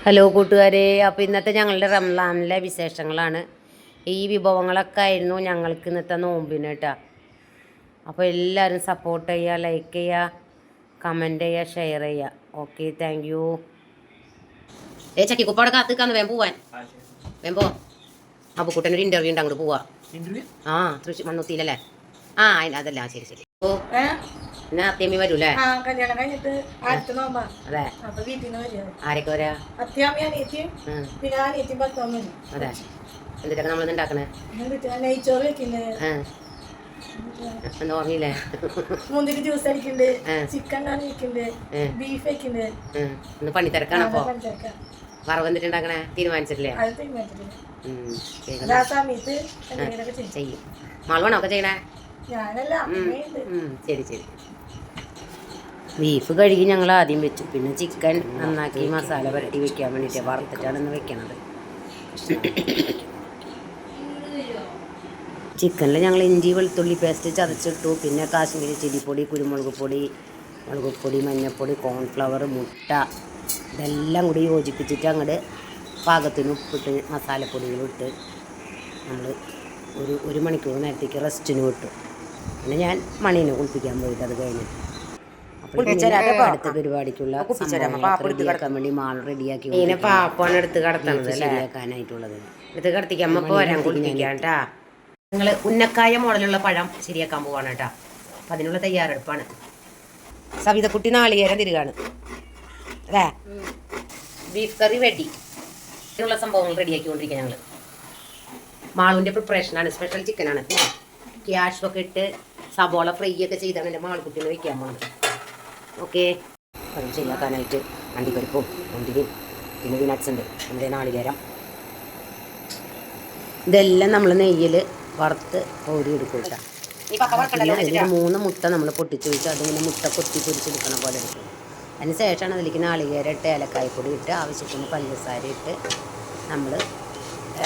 Hello കൂട്ടുകാരെ, അപ്പോൾ ഇന്നത്തെ ഞങ്ങളുടെ റംസാനിലെ വിശേഷങ്ങളാണ്. ഈ വിഭവങ്ങളൊക്കെ ആയിരുന്നു ഞങ്ങൾക്ക് ഇന്നത്തെ നോമ്പിന് കേട്ടോ. അപ്പോൾ എല്ലാവരും സപ്പോർട്ട് ചെയ്യുക, ലൈക്ക് ചെയ്യുക, കമൻറ്റ് ചെയ്യുക, ഷെയർ ചെയ്യുക. Okay, thank you. ചക്കിക്കുപ്പ അവിടെ കാത്തിക്കാന്ന് വേം പോവാൻ വേമ്പോ അബുക്കുട്ടനൊരു ഇൻ്റർവ്യൂ ഉണ്ട്, അങ്ങോട്ട് പോവാ. ആ തൃശ്ശൂർ മണ്ണുത്തിയിലല്ലേ? ആ അതല്ല, ശരി ശരി. ഓ എന്നാ അത്യാമ്മി വരൂല്ലേ? അതെ, ആരൊക്കെ വരാ? അതെ, എന്തിട്ടൊക്കെ നമ്മൾ ഉണ്ടാക്കണേ? എന്താ ഓർമ്മയില്ലേ? മുന്തിരി ജ്യൂസ് അടിക്കുന്നുണ്ട്, ചിക്കൻ കറി വെക്കുന്നുണ്ട്, ബീഫ് വെക്കുന്നുണ്ട്. ഇന്ന് പണിത്തിരക്കാണ്. അപ്പൊ വറവ് എന്തിട്ട് ഉണ്ടാക്കണേ തീരുമാനിച്ചിട്ടില്ലേ? ചെയ്യും. മാളുവാണോ ഒക്കെ ചെയ്യണേ? ശരി ശരി. ബീഫ് കഴുകി ഞങ്ങൾ ആദ്യം വെച്ചു, പിന്നെ ചിക്കൻ നന്നാക്കി മസാല പുരട്ടി വെക്കാൻ വേണ്ടിയിട്ട് വറുത്തിട്ടാണ് ഇന്ന് വെക്കണത്. ചിക്കനിൽ ഞങ്ങൾ ഇഞ്ചി വെളുത്തുള്ളി പേസ്റ്റ് ചതച്ചിട്ടു, പിന്നെ കാശ്മീരി ചില്ലിപ്പൊടി, കുരുമുളക് പൊടി, മുളക് പൊടി, മഞ്ഞൾപ്പൊടി, കോൺഫ്ലവർ, മുട്ട ഇതെല്ലാം കൂടി യോജിപ്പിച്ചിട്ട് അങ്ങോട്ട് പാകത്തിന് ഉപ്പിട്ട് മസാലപ്പൊടികളിട്ട് നമ്മൾ ഒരു മണിക്കൂർ നേരത്തേക്ക് റെസ്റ്റിന് വിട്ടു. പിന്നെ ഞാൻ മണീനെ കുളിപ്പിക്കാൻ പോയിട്ട് അത് കഴിഞ്ഞു. അടുത്ത പരിപാടിക്കുള്ള റെഡിയാക്കാൻ വേണ്ടി മാൾ റെഡിയാക്കി പാപ്പാണ് എടുത്ത് കടത്തുന്നത്, ശരിയാക്കാനായിട്ടുള്ളത്. എടുത്ത് കടത്തിക്കാൻ നമുക്ക് വരാൻ കുളിപ്പിക്കാം കേട്ടാ. നിങ്ങൾ ഉന്നക്കായ മോഡലുള്ള പഴം ശരിയാക്കാൻ പോവാണ് കേട്ടാ. അപ്പം അതിനുള്ള തയ്യാറെടുപ്പാണ്. സവിതക്കുട്ടി നാളികേരം തിരുകാണ് അല്ലേ? ബീഫ് കറി റെഡി, ഇതിനുള്ള സംഭവങ്ങൾ റെഡിയാക്കിക്കൊണ്ടിരിക്കുക ഞങ്ങൾ. മാളുവിൻ്റെ പ്രിപ്പറേഷനാണ്, സ്പെഷ്യൽ ചിക്കനാണ്. ക്യാഷൊക്കെ ഇട്ട് സബോള ഫ്രൈ ഒക്കെ ചെയ്താണ് എൻ്റെ മാൾക്കുട്ടിനെ വയ്ക്കാൻ പോകുന്നത്. ഓക്കെ, അത് ശരിയാക്കാനായിട്ട് അണ്ടിപ്പരിപ്പും മുന്തിരിയും പിന്നെ പീനട്സ് ഉണ്ട്, നമ്മുടെ നാളികേരം, ഇതെല്ലാം നമ്മൾ നെയ്യിൽ വറുത്ത് കോരി എടുക്കും കേട്ടോ. പിന്നെ അതിൽ 3 മുട്ട നമ്മൾ പൊട്ടിച്ച് വെച്ച് അതിങ്ങനെ മുട്ട കൊത്തി പൊരിച്ചെടുക്കണ പോലെ എടുക്കും. അതിന് ശേഷമാണ് അതിലേക്ക് നാളികേരം ഇട്ട് ഏലക്കായ്പ്പൊടി ഇട്ട് ആവശ്യത്തിന് പഞ്ചസാര ഇട്ട് നമ്മൾ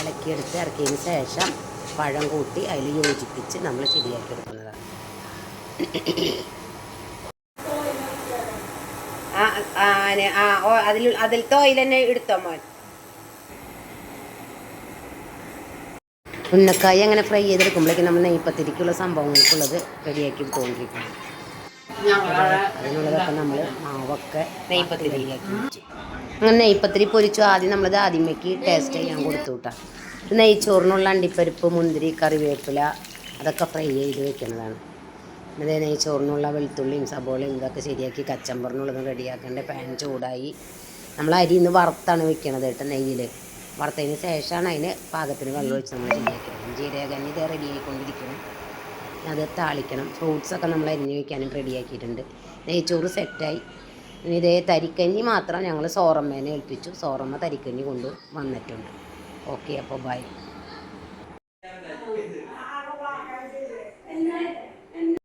ഇളക്കിയെടുത്ത് ഇറക്കിയതിന് ശേഷം പഴം കൂട്ടി അതിൽ യോജിപ്പിച്ച് നമ്മൾ ശരിയാക്കി എടുക്കുന്നതാണ്. അതിലത്തെ ഓയിൽ തന്നെ എടുത്തോ മോൻ. ഉന്നക്കായ അങ്ങനെ ഫ്രൈ ചെയ്തെടുക്കുമ്പോഴേക്കും നമ്മൾ നെയ്പ്പത്തിരിക്കുള്ള സംഭവങ്ങൾക്കുള്ളത് റെഡിയാക്കി എടുത്തുകൊണ്ടിരിക്കണം. അതിനുള്ളതൊക്കെ നമ്മൾ മാവൊക്കെ നെയ്പ്പത്തിരി റെഡിയാക്കി വെച്ചു. അങ്ങനെ നെയ്പ്പത്തിരി പൊരിച്ചു. ആദ്യം നമ്മളത് ആദ്യമേക്ക് ടേസ്റ്റ് ചെയ്യാൻ കൊടുത്തു കേട്ടോ. നെയ്ച്ചോറിനുള്ള അണ്ടിപ്പരിപ്പ്, മുന്തിരി, കറിവേപ്പില അതൊക്കെ ഫ്രൈ ചെയ്ത് വെക്കുന്നതാണ്. അതേ നെയ്ച്ചോറിനുള്ള വെളുത്തുള്ളിയും സബോളയും ഇതൊക്കെ ശരിയാക്കി കച്ചമ്പറിനുള്ളതും റെഡിയാക്കേണ്ട. പാൻ ചൂടായി നമ്മൾ അരി ഇന്ന് വറുത്താണ് വെക്കണത് കേട്ടോ. നെയ്യിൽ വറുത്തതിന് ശേഷമാണ് അതിന് പാകത്തിന് വെള്ളം ഒഴിച്ച് നമ്മൾ ശരിയാക്കണം. ജീരകഞ്ഞി ഇത് റെഡി ആയിക്കൊണ്ടിരിക്കണം. അത് താളിക്കണം. ഫ്രൂട്ട്സൊക്കെ നമ്മൾ അരിഞ്ഞ് വയ്ക്കാനും റെഡിയാക്കിയിട്ടുണ്ട്. നെയ്ച്ചോറ് സെറ്റായി. ഇനി ഇതേ തരിക്കഞ്ഞി മാത്രം ഞങ്ങൾ സോറമ്മേനെ ഏൽപ്പിച്ചു. സോറമ്മ തരിക്കഞ്ഞി കൊണ്ട് വന്നിട്ടുണ്ട്. ഓക്കെ, അപ്പോൾ ബൈ.